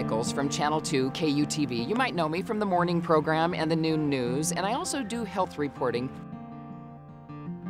Nichols from Channel 2 KUTV. You might know me from the morning program and the noon news, and I also do health reporting.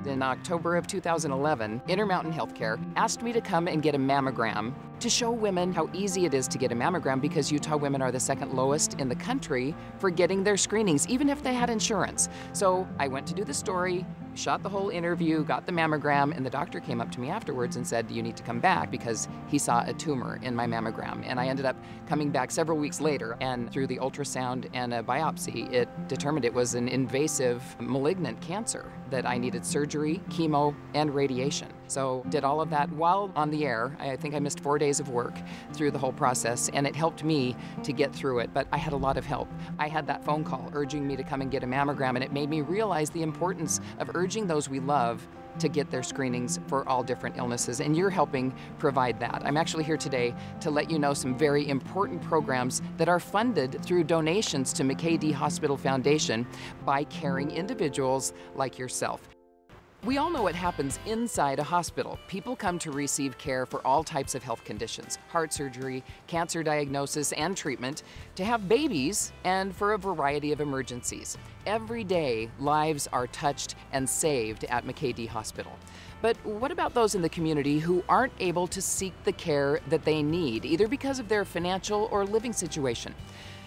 In October of 2011, Intermountain Healthcare asked me to come and get a mammogram to show women how easy it is to get a mammogram, because Utah women are the second lowest in the country for getting their screenings, even if they had insurance. So I went to do the story, shot the whole interview, got the mammogram, and the doctor came up to me afterwards and said, you need to come back, because he saw a tumor in my mammogram. And I ended up coming back several weeks later, and through the ultrasound and a biopsy, it determined it was an invasive malignant cancer that I needed surgery, chemo, and radiation. So did all of that while on the air. I think I missed 4 days of work through the whole process, and it helped me to get through it, but I had a lot of help. I had that phone call urging me to come and get a mammogram, and it made me realize the importance of urging those we love to get their screenings for all different illnesses, and you're helping provide that. I'm actually here today to let you know some very important programs that are funded through donations to McKay-Dee Hospital Foundation by caring individuals like yourself. We all know what happens inside a hospital. People come to receive care for all types of health conditions, heart surgery, cancer diagnosis and treatment, to have babies, and for a variety of emergencies. Every day, lives are touched and saved at McKay-Dee Hospital. But what about those in the community who aren't able to seek the care that they need, either because of their financial or living situation?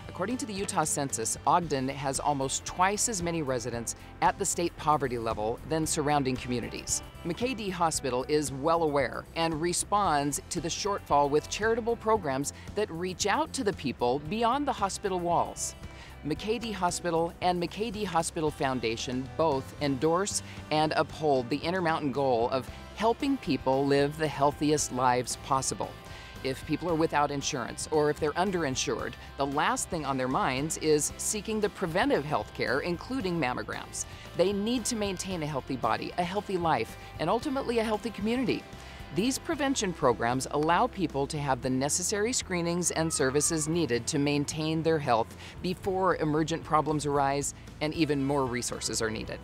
According to the Utah Census, Ogden has almost twice as many residents at the state poverty level than surrounding communities. McKay-Dee Hospital is well aware and responds to the shortfall with charitable programs that reach out to the people beyond the hospital walls. McKay-Dee Hospital and McKay-Dee Hospital Foundation both endorse and uphold the Intermountain goal of helping people live the healthiest lives possible. If people are without insurance or if they're underinsured, the last thing on their minds is seeking the preventive health care, including mammograms. They need to maintain a healthy body, a healthy life, and ultimately a healthy community. These prevention programs allow people to have the necessary screenings and services needed to maintain their health before emergent problems arise and even more resources are needed.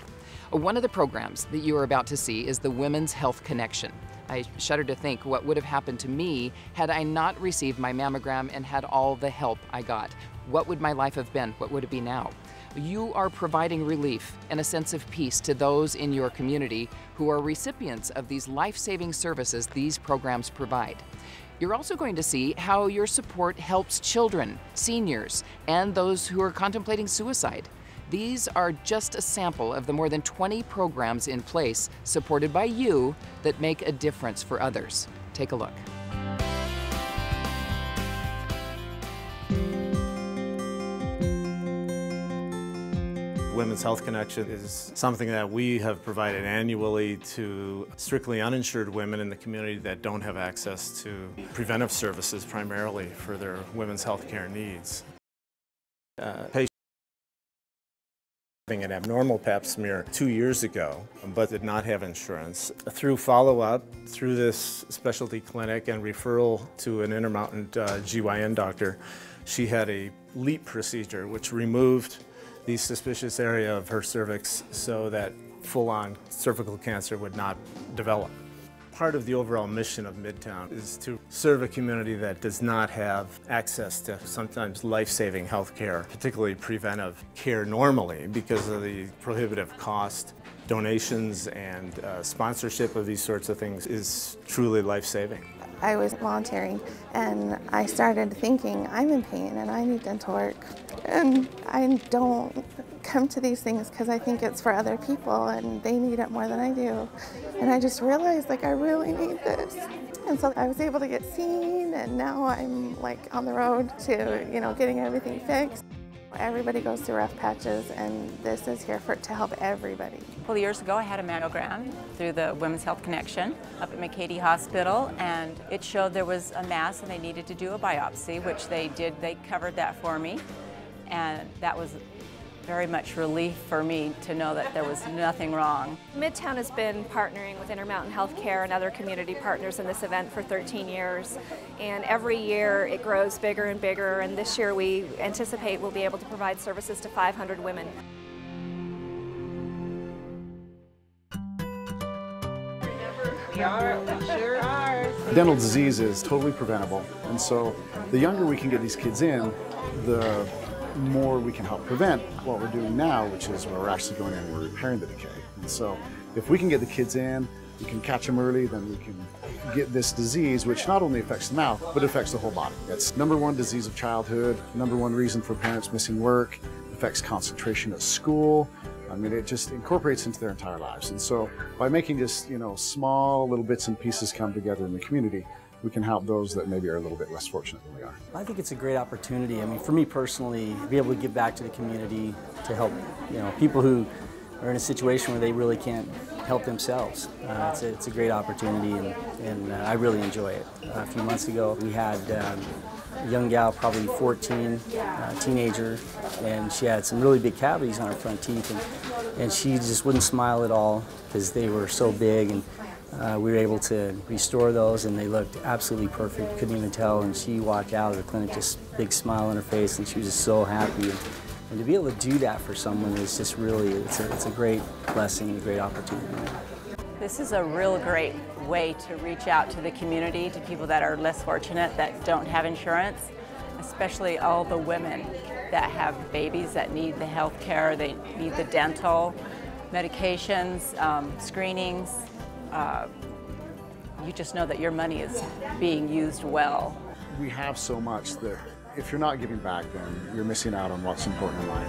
One of the programs that you are about to see is the Women's Health Connection. I shudder to think what would have happened to me had I not received my mammogram and had all the help I got. What would my life have been? What would it be now? You are providing relief and a sense of peace to those in your community who are recipients of these life-saving services these programs provide. You're also going to see how your support helps children, seniors, and those who are contemplating suicide. These are just a sample of the more than 20 programs in place supported by you that make a difference for others. Take a look. Women's Health Connection is something that we have provided annually to strictly uninsured women in the community that don't have access to preventive services primarily for their women's health care needs. Having an abnormal pap smear 2 years ago, but did not have insurance. Through follow-up, through this specialty clinic and referral to an Intermountain GYN doctor, she had a LEAP procedure which removed the suspicious area of her cervix so that full-on cervical cancer would not develop. Part of the overall mission of Midtown is to serve a community that does not have access to sometimes life-saving health care, particularly preventive care normally, because of the prohibitive cost. Donations and sponsorship of these sorts of things is truly life-saving. I was volunteering and I started thinking, I'm in pain and I need dental work. And I don't come to these things because I think it's for other people and they need it more than I do. And I just realized, like, I really need this. And so I was able to get seen, and now I'm like on the road to, getting everything fixed. Everybody goes through rough patches, and this is here to help everybody. A couple years ago, I had a mammogram through the Women's Health Connection up at McKay-Dee Hospital, and it showed there was a mass and they needed to do a biopsy, which they did. They covered that for me, and that was very much relief for me to know that there was nothing wrong. Midtown has been partnering with Intermountain Healthcare and other community partners in this event for 13 years, and every year it grows bigger and bigger, and this year we anticipate we'll be able to provide services to 500 women. Sure are. Dental disease is totally preventable, and so the younger we can get these kids in, the more we can help prevent what we're doing now, which is where we're actually going in and we're repairing the decay. And so if we can get the kids in, we can catch them early, then we can get this disease, which not only affects the mouth, but affects the whole body. It's #1 disease of childhood, #1 reason for parents missing work, affects concentration at school. I mean, it just incorporates into their entire lives. And so by making just, small little bits and pieces come together in the community, we can help those that maybe are a little bit less fortunate than we are. I think it's a great opportunity. I mean, for me personally, to be able to give back to the community, to help, people who are in a situation where they really can't help themselves. It's a great opportunity, and I really enjoy it. A few months ago, we had a young gal, probably 14, teenager, and she had some really big cavities on her front teeth, and she just wouldn't smile at all because they were so big, and we were able to restore those, and they looked absolutely perfect. Couldn't even tell, and she walked out of the clinic just big smile on her face, and she was just so happy. And to be able to do that for someone is just really, it's a great blessing and a great opportunity. This is a real great way to reach out to the community, to people that are less fortunate, that don't have insurance, especially all the women that have babies that need the health care, they need the dental, medications, screenings. You just know that your money is being used well. We have so much that if you're not giving back, then you're missing out on what's important in life.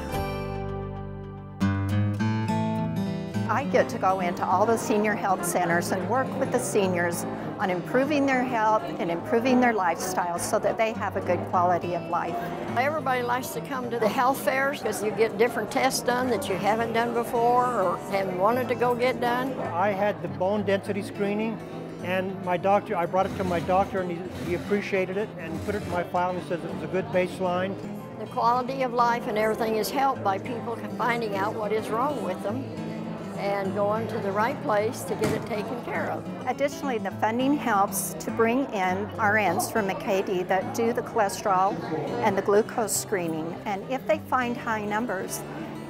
I get to go into all the senior health centers and work with the seniors on improving their health and improving their lifestyles so that they have a good quality of life. Everybody likes to come to the health fairs because you get different tests done that you haven't done before or haven't wanted to go get done. I had the bone density screening, and I brought it to my doctor, and he appreciated it and put it in my file, and he says it was a good baseline. The quality of life and everything is helped by people finding out what is wrong with them and going to the right place to get it taken care of. Additionally, the funding helps to bring in RNs from McKay-Dee that do the cholesterol and the glucose screening. And if they find high numbers,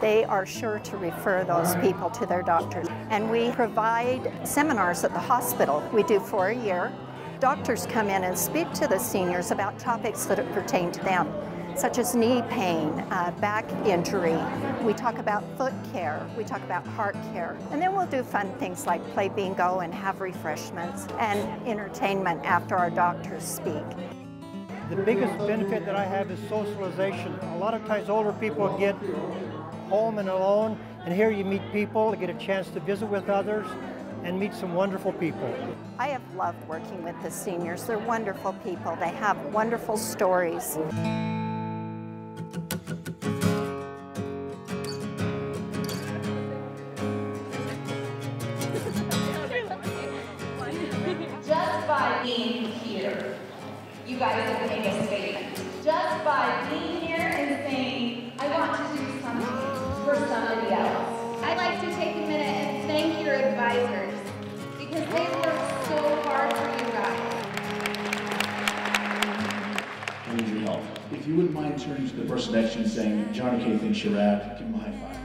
they are sure to refer those people to their doctors. And we provide seminars at the hospital. We do for a year. Doctors come in and speak to the seniors about topics that pertain to them, such as knee pain, back injury. We talk about foot care, we talk about heart care. And then we'll do fun things like play bingo and have refreshments and entertainment after our doctors speak. The biggest benefit that I have is socialization. A lot of times older people get home and alone, and here you meet people, get a chance to visit with others, and meet some wonderful people. I have loved working with the seniors. They're wonderful people. They have wonderful stories. Just by being here, you guys have made a statement. Just by being here and saying, I want to do something for somebody else. I'd like to take a minute and thank your advisors because they worked so hard for you guys. I need your help. If you wouldn't mind turning to the person next to you and saying, Johnny K thinks you're rad, give him a high five.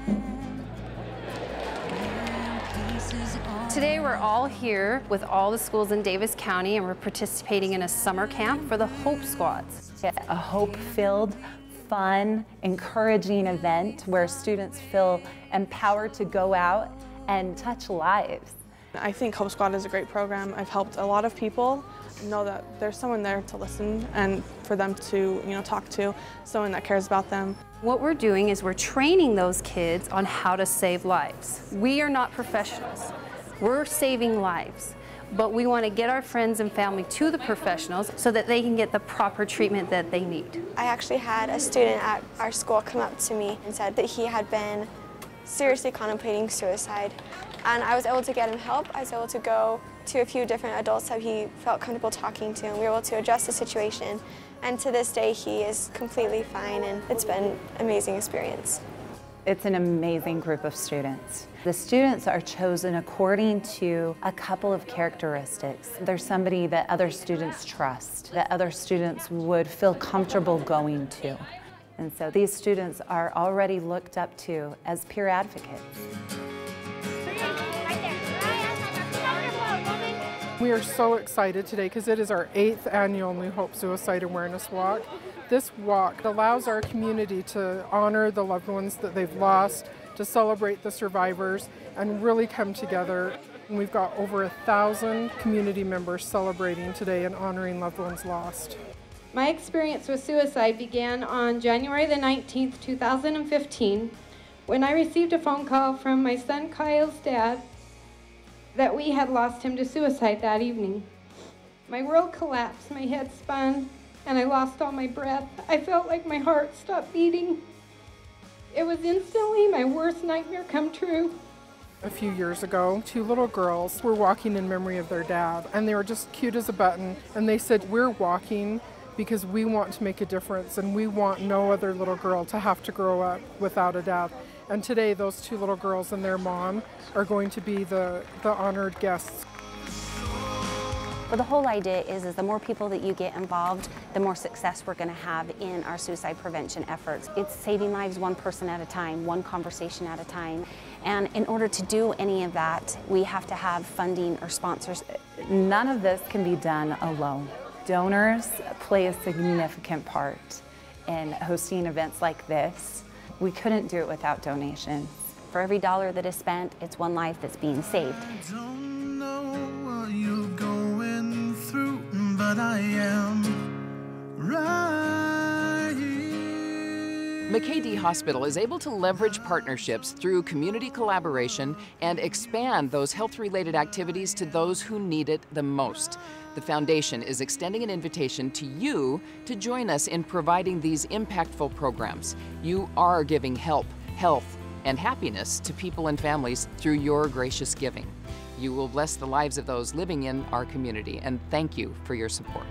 Today we're all here with all the schools in Davis County, and we're participating in a summer camp for the Hope Squads. A hope-filled, fun, encouraging event where students feel empowered to go out and touch lives. I think Hope Squad is a great program. I've helped a lot of people know that there's someone there to listen and for them to, talk to, someone that cares about them. What we're doing is we're training those kids on how to save lives. We are not professionals. We're saving lives, but we want to get our friends and family to the professionals so that they can get the proper treatment that they need. I actually had a student at our school come up to me and said that he had been seriously contemplating suicide. And I was able to get him help. I was able to go to a few different adults that he felt comfortable talking to, and we were able to address the situation. And to this day, he is completely fine, and it's been an amazing experience. It's an amazing group of students. The students are chosen according to a couple of characteristics. There's somebody that other students trust, that other students would feel comfortable going to. And so these students are already looked up to as peer advocates. We are so excited today because it is our 8th annual New Hope Suicide Awareness Walk. This walk allows our community to honor the loved ones that they've lost, to celebrate the survivors, and really come together. And we've got over 1,000 community members celebrating today and honoring loved ones lost. My experience with suicide began on January the 19th, 2015, when I received a phone call from my son Kyle's dad that we had lost him to suicide that evening. My world collapsed, my head spun, and I lost all my breath. I felt like my heart stopped beating. It was instantly my worst nightmare come true. A few years ago, 2 little girls were walking in memory of their dad, and they were just cute as a button, and they said, "We're walking because we want to make a difference, and we want no other little girl to have to grow up without a dad." And today, those 2 little girls and their mom are going to be the honored guests. Well, the whole idea is the more people that you get involved, the more success we're going to have in our suicide prevention efforts. It's saving lives one person at a time, one conversation at a time. And in order to do any of that, we have to have funding or sponsors. None of this can be done alone. Donors play a significant part in hosting events like this. We couldn't do it without donations. For every dollar that is spent, it's one life that's being saved. I don't know what you're going through, but I am right here. McKay-Dee Hospital is able to leverage partnerships through community collaboration and expand those health-related activities to those who need it the most. The Foundation is extending an invitation to you to join us in providing these impactful programs. You are giving help, health, and happiness to people and families through your gracious giving. You will bless the lives of those living in our community, and thank you for your support.